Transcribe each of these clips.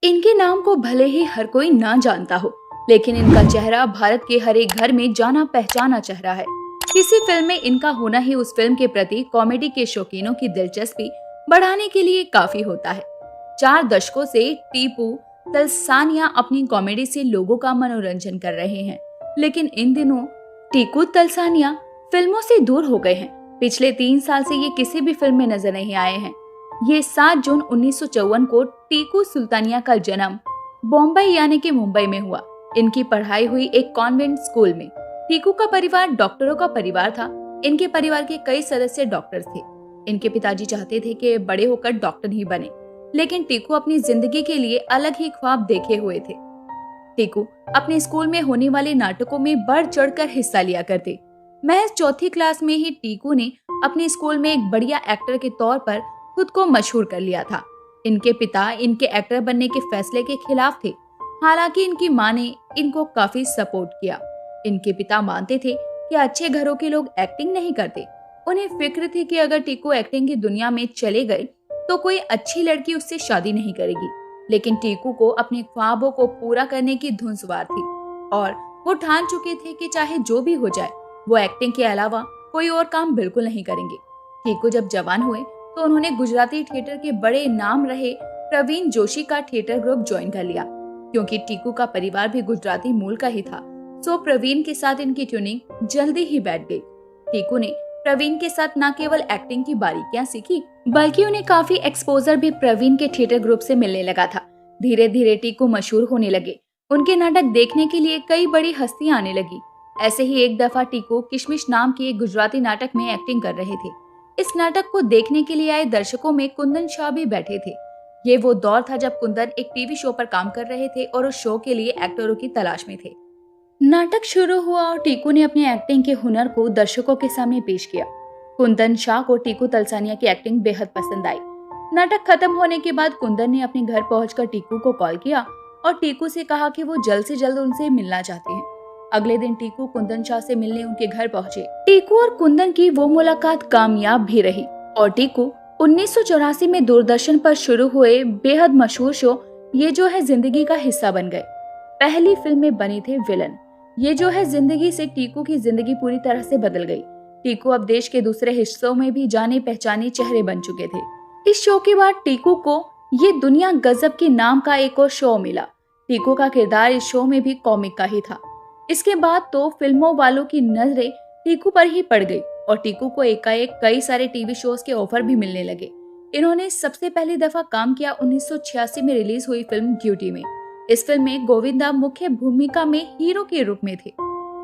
इनके नाम को भले ही हर कोई ना जानता हो, लेकिन इनका चेहरा भारत के हर एक घर में जाना पहचाना चेहरा है। किसी फिल्म में इनका होना ही उस फिल्म के प्रति कॉमेडी के शौकीनों की दिलचस्पी बढ़ाने के लिए काफी होता है। 4 दशकों से टीपू तलसानिया अपनी कॉमेडी से लोगों का मनोरंजन कर रहे हैं, लेकिन इन दिनों टीकू तलसानिया फिल्मों से दूर हो गए हैं। पिछले 3 साल से ये किसी भी फिल्म में नजर नहीं आए हैं। ये 7 जून 1954 को टीकू सुल्तानिया का जन्म बॉम्बे यानी कि मुंबई में हुआ। इनकी पढ़ाई हुई एक कॉन्वेंट स्कूल में। टीकू का परिवार डॉक्टरों का परिवार था। इनके परिवार के कई सदस्य डॉक्टर थे। इनके पिताजी चाहते थे कि बड़े होकर डॉक्टर ही बने, लेकिन टीकू अपनी जिंदगी के लिए अलग ही ख्वाब देखे हुए थे। टीकू अपने स्कूल में होने वाले नाटकों में बढ़ चढ़कर हिस्सा लिया करते। महज 4वीं क्लास में ही टीकू ने अपने स्कूल में एक बढ़िया एक्टर के तौर पर खुद को मशहूर कर लिया था। इनके पिता इनके एक्टर बनने के फैसले के खिलाफ थे, हालांकि इनकी मां ने इनको काफी सपोर्ट किया। इनके पिता मानते थे कि अच्छे घरों के लोग एक्टिंग नहीं करते। उन्हें फिक्र थी कि अगर टीकू एक्टिंग की दुनिया में चले गए तो कोई अच्छी लड़की उससे शादी नहीं करेगी। लेकिन टीकू को अपने ख्वाबों को पूरा करने की धुन सवार थी और वो ठान चुके थे कि चाहे जो भी हो जाए, वो एक्टिंग के अलावा कोई और काम बिल्कुल नहीं करेंगे। टीकू जब जवान हुए तो उन्होंने गुजराती थिएटर के बड़े नाम रहे प्रवीण जोशी का थिएटर ग्रुप ज्वाइन कर लिया। क्योंकि टीकू का परिवार भी गुजराती मूल का ही था, सो प्रवीण के साथ इनकी ट्यूनिंग जल्दी ही बैठ गई। टीकू ने प्रवीण के साथ न केवल एक्टिंग की बारीकियां सीखी, बल्कि उन्हें काफी एक्सपोजर भी प्रवीण के थिएटर ग्रुप से मिलने लगा था। धीरे धीरे टीकू मशहूर होने लगे। उनके नाटक देखने के लिए कई बड़ी हस्तियां आने लगी। ऐसे ही एक दफा टीकू किशमिश नाम के एक गुजराती नाटक में एक्टिंग कर रहे थे। इस नाटक को देखने के लिए आए दर्शकों में कुंदन शाह भी बैठे थे। ये वो दौर था जब कुंदन एक टीवी शो पर काम कर रहे थे और उस शो के लिए एक्टरों की तलाश में थे। नाटक शुरू हुआ और टीकू ने अपने एक्टिंग के हुनर को दर्शकों के सामने पेश किया। कुंदन शाह को टीकू तलसानिया की एक्टिंग बेहद पसंद आई। नाटक खत्म होने के बाद कुंदन ने अपने घर पहुंचकर टीकू को कॉल किया और टीकू से कहा कि वो जल्द से जल्द उनसे मिलना चाहते हैं। अगले दिन टीकू कुंदन शाह से मिलने उनके घर पहुंचे। टीकू और कुंदन की वो मुलाकात कामयाब भी रही और टीकू 1984 में दूरदर्शन पर शुरू हुए बेहद मशहूर शो ये जो है जिंदगी का हिस्सा बन गए। पहली फिल्म में बने थे विलन। ये जो है जिंदगी से टीकू की जिंदगी पूरी तरह से बदल गई। टीकू अब देश के दूसरे हिस्सों में भी जाने पहचाने चेहरे बन चुके थे। इस शो के बाद टीकू को ये दुनिया गजब के नाम का एक और शो मिला। टीकू का किरदार इस शो में भी कॉमिक का ही था। इसके बाद तो फिल्मों वालों की नजरें टीकू पर ही पड़ गई और टीकू को एकाएक कई सारे टीवी शोज के ऑफर भी मिलने लगे। इन्होंने सबसे पहली दफा काम किया 1986 में रिलीज हुई फिल्म ड्यूटी में। इस फिल्म में गोविंदा मुख्य भूमिका में हीरो के रूप में थे।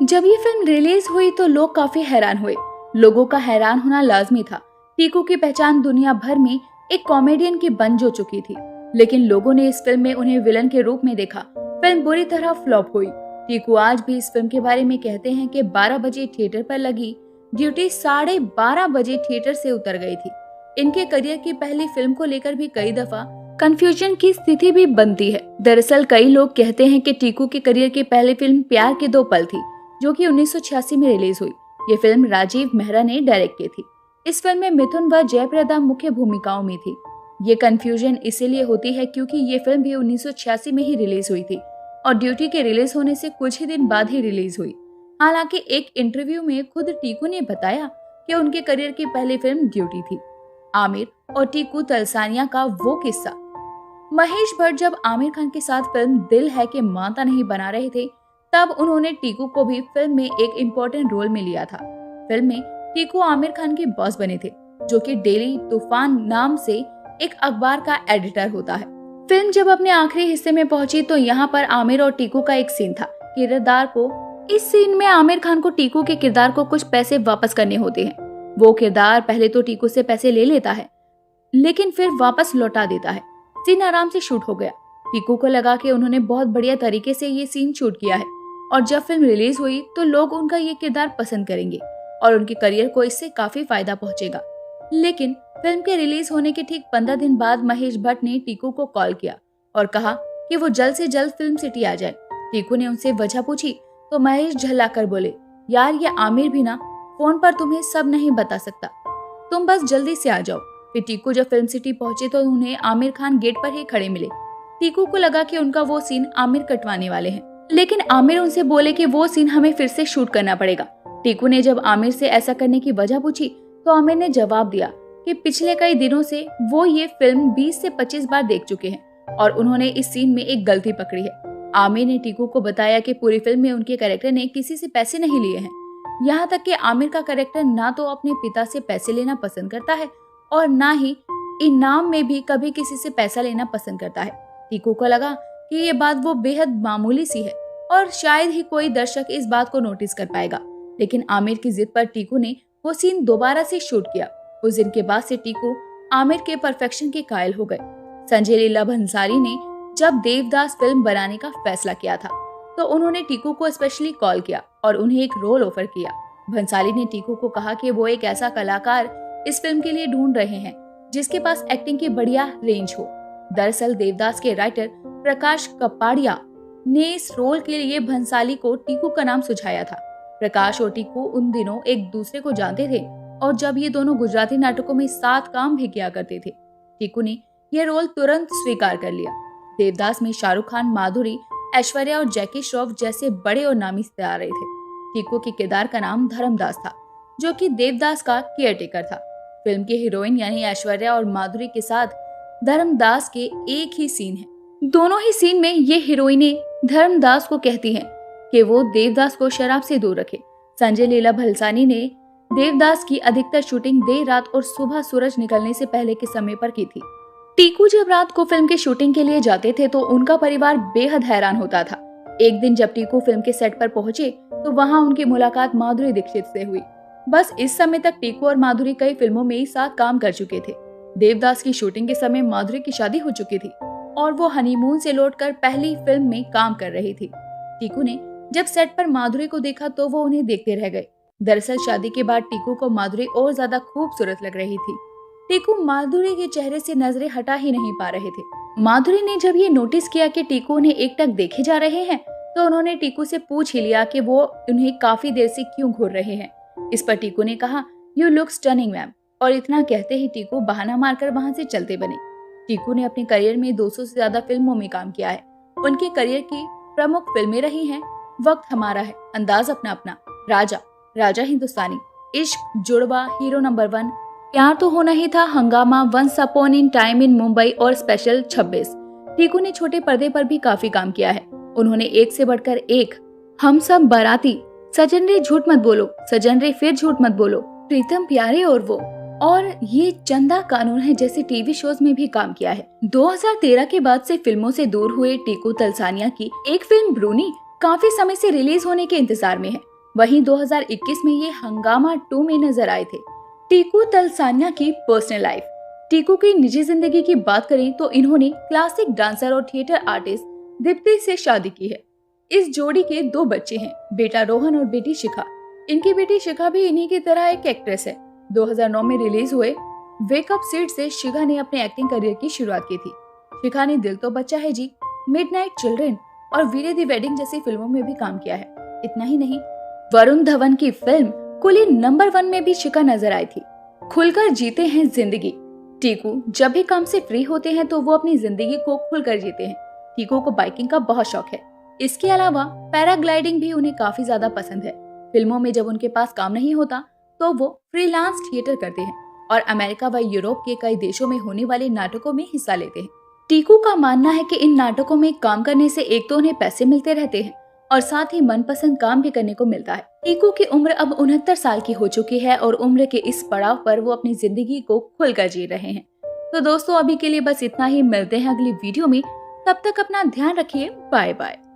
जब ये फिल्म रिलीज हुई तो लोग काफी हैरान हुए। लोगों का हैरान होना लाजमी था। टीकू की पहचान दुनिया भर में एक कॉमेडियन की बन जो चुकी थी, लेकिन लोगों ने इस फिल्म में उन्हें विलन के रूप में देखा। फिल्म बुरी तरह फ्लॉप हुई। टीकू आज भी इस फिल्म के बारे में कहते हैं कि 12 बजे थिएटर पर लगी ड्यूटी 12:30 बजे थिएटर से उतर गई थी। इनके करियर की पहली फिल्म को लेकर भी कई दफा कंफ्यूजन की स्थिति भी बनती है। दरअसल कई लोग कहते हैं कि टीकू के करियर की पहली फिल्म प्यार के 2 पल थी, जो कि 1986 में रिलीज हुई। ये फिल्म राजीव मेहरा ने डायरेक्ट की थी। इस फिल्म में मिथुन व जयप्रदा मुख्य भूमिकाओं में थी। ये कंफ्यूजन इसीलिए होती है क्योंकि ये फिल्म भी 1986 में ही रिलीज हुई थी और ड्यूटी के रिलीज होने से कुछ ही दिन बाद ही रिलीज हुई। हालांकि एक इंटरव्यू में खुद टीकू ने बताया कि उनके करियर की पहली फिल्म ड्यूटी थी। आमिर और टीकू तलसानिया का वो किस्सा। महेश भट्ट जब आमिर खान के साथ फिल्म दिल है कि मानता नहीं बना रहे थे, तब उन्होंने टीकू को भी फिल्म में एक इम्पोर्टेंट रोल में लिया था। फिल्म में टीकू आमिर खान के बॉस बने थे, जो कि डेली तूफान नाम से एक अखबार का एडिटर होता है। फिल्म जब अपने आखिरी हिस्से में पहुंची तो यहाँ पर आमिर और टीकू का एक सीन था। किरदार को इस सीन में आमिर खान को टीकू के किरदार को कुछ पैसे वापस करने होते हैं। वो किरदार पहले तो टीकू से पैसे ले लेता है, लेकिन फिर वापस लौटा देता है। सीन आराम से शूट हो गया। टीकू को लगा कि उन्होंने बहुत बढ़िया तरीके से ये सीन शूट किया है और जब फिल्म रिलीज हुई तो लोग उनका ये किरदार पसंद करेंगे और उनके करियर को इससे काफी फायदा पहुंचेगा। लेकिन फिल्म के रिलीज होने के ठीक 15 दिन बाद महेश भट्ट ने टीकू को कॉल किया और कहा कि वो जल्द से जल्द फिल्म सिटी आ जाए। टीकू ने उनसे वजह पूछी तो महेश झल्ला कर बोले, यार ये आमिर भी ना फोन पर तुम्हें सब नहीं बता सकता, तुम बस जल्दी से आ जाओ। फिर टीकू जब फिल्म सिटी पहुंचे तो उन्हें आमिर खान गेट पर ही खड़े मिले। टीकू को लगा कि उनका वो सीन आमिर कटवाने वाले हैं, लेकिन आमिर उनसे बोले कि वो सीन हमें फिर से शूट करना पड़ेगा। टीकू ने जब आमिर से ऐसा करने की वजह पूछी तो आमिर ने जवाब दिया कि पिछले कई दिनों से वो ये फिल्म 20 से 25 बार देख चुके हैं और उन्होंने इस सीन में एक गलती पकड़ी है। आमिर ने टीकू को बताया कि पूरी फिल्म में उनके कैरेक्टर ने किसी से पैसे नहीं लिए हैं। यहाँ तक कि आमिर का कैरेक्टर ना तो अपने पिता से पैसे लेना पसंद करता है और ना ही इनाम में भी कभी किसी से पैसा लेना पसंद करता है। टीकू को लगा कि ये बात वो बेहद मामूली सी है और शायद ही कोई दर्शक इस बात को नोटिस कर पाएगा, लेकिन आमिर की जिद पर टीकू ने वो सीन दोबारा से शूट किया। उस दिन के बाद से टीकू आमिर के परफेक्शन के कायल हो गए। संजय लीला भंसाली ने जब देवदास फिल्म बनाने का फैसला किया था तो उन्होंने टीकू को स्पेशली कॉल किया और उन्हें एक रोल ऑफर किया। भंसाली ने टीकू को कहा कि वो एक ऐसा कलाकार इस फिल्म के लिए ढूंढ रहे हैं जिसके पास एक्टिंग की बढ़िया रेंज हो। दरअसल देवदास के राइटर प्रकाश कपाड़िया ने इस रोल के लिए भंसाली को टीकू का नाम सुझाया था। प्रकाश और टीकू उन दिनों एक दूसरे को जानते थे और जब ये दोनों गुजराती नाटकों में साथ काम भी किया करते थे। टीकू ने यह रोल तुरंत स्वीकार कर लिया। देवदास में शाहरुख खान, माधुरी, ऐश्वर्या और जैकी श्रॉफ जैसे बड़े और नामी सितारे थे। टीकू के किरदार का नाम धर्मदास था, जो कि देवदास का केयरटेकर था। फिल्म की हीरोइन यानी ऐश्वर्या और माधुरी के साथ धर्मदास के एक ही सीन है। दोनों ही सीन में ये हीरोइनें धर्मदास को कहती हैं कि वो देवदास को शराब से दूर रखे। संजय लीला भंसाली ने देवदास की अधिकतर शूटिंग देर रात और सुबह सूरज निकलने से पहले के समय पर की थी। टीकू जब रात को फिल्म की शूटिंग के लिए जाते थे तो उनका परिवार बेहद हैरान होता था। एक दिन जब टीकू फिल्म के सेट पर पहुंचे तो वहां उनकी मुलाकात माधुरी दीक्षित से हुई। बस इस समय तक टीकू और माधुरी कई फिल्मों में ही साथ काम कर चुके थे। देवदास की शूटिंग के समय माधुरी की शादी हो चुकी थी और वो हनीमून से लौटकर पहली फिल्म में काम कर रही थी। टीकू ने जब सेट पर माधुरी को देखा तो वो उन्हें देखते रह गए। दरअसल शादी के बाद टीकू को माधुरी और ज्यादा खूबसूरत लग रही थी। टीकू माधुरी के चेहरे से नजरें हटा ही नहीं पा रहे थे। माधुरी ने जब ये नोटिस किया कि टीकू उन्हें एकटक देखे जा रहे हैं तो उन्होंने टीकू से पूछ ही लिया कि वो उन्हें काफी देर से क्यों घूर रहे हैं। इस पर टीकू ने कहा, यू लुक स्टनिंग मैम, और इतना कहते ही टीकू बहाना मारकर वहां से चलते बने। टीकू ने अपने करियर में 200 से ज्यादा फिल्मों में काम किया है। उनके करियर की प्रमुख फिल्में रही हैं वक्त हमारा है, अंदाज अपना अपना, राजा, राजा हिंदुस्तानी, इश्क, जुड़वा, हीरो नंबर 1, प्यार तो होना ही था, Hungama, once upon in time in Mumbai और स्पेशल 26। टीकू ने छोटे पर्दे पर भी काफी काम किया है। उन्होंने एक से बढ़कर एक, हम सब बाराती, सजन रे झूठ मत बोलो, सजन रे फिर झूठ मत बोलो, प्रीतम प्यारे और वो, और ये चंदा कानून है जैसे टीवी शोज में भी काम किया है। 2013 के बाद से फिल्मों से दूर हुए टीकू तलसानिया की एक फिल्म ब्रूनी काफी समय से रिलीज होने के इंतजार में है। वहीं 2021 में ये हंगामा 2 में नजर आए थे। टीकू तलसानिया की पर्सनल लाइफ। टीकू की निजी जिंदगी की बात करें तो इन्होंने क्लासिक डांसर और थिएटर आर्टिस्ट दीप्ति से शादी की है। इस जोड़ी के 2 बच्चे हैं, बेटा रोहन और बेटी शिखा। इनकी बेटी शिखा भी इन्हीं की तरह एक एक्ट्रेस है। 2009 में रिलीज हुए वेकअप सीट से शिखा ने अपने एक्टिंग करियर की शुरुआत की थी। शिखा ने दिल तो बच्चा है जी, मिडनाइट चिल्ड्रन और वीरे दी वेडिंग जैसी फिल्मों में भी काम किया है। इतना ही नहीं, वरुण धवन की फिल्म कुली नंबर 1 में भी शिखा नजर आई थी। खुलकर जीते हैं जिंदगी। टीकू जब भी काम से फ्री होते हैं तो वो अपनी जिंदगी को खुलकर जीते हैं। टीकू को बाइकिंग का बहुत शौक है। इसके अलावा पैराग्लाइडिंग भी उन्हें काफी ज्यादा पसंद है। फिल्मों में जब उनके पास काम नहीं होता तो वो फ्रीलांस थिएटर करते हैं और अमेरिका व यूरोप के कई देशों में होने वाले नाटकों में हिस्सा लेते हैं। टीकू का मानना है कि इन नाटकों में काम करने से एक तो उन्हें पैसे मिलते रहते हैं और साथ ही मनपसंद काम भी करने को मिलता है। टीकू की उम्र अब 69 साल की हो चुकी है और उम्र के इस पड़ाव पर वो अपनी जिंदगी को खुलकर जी रहे हैं। तो दोस्तों, अभी के लिए बस इतना ही। मिलते हैं अगली वीडियो में, तब तक अपना ध्यान रखिए। Bye bye.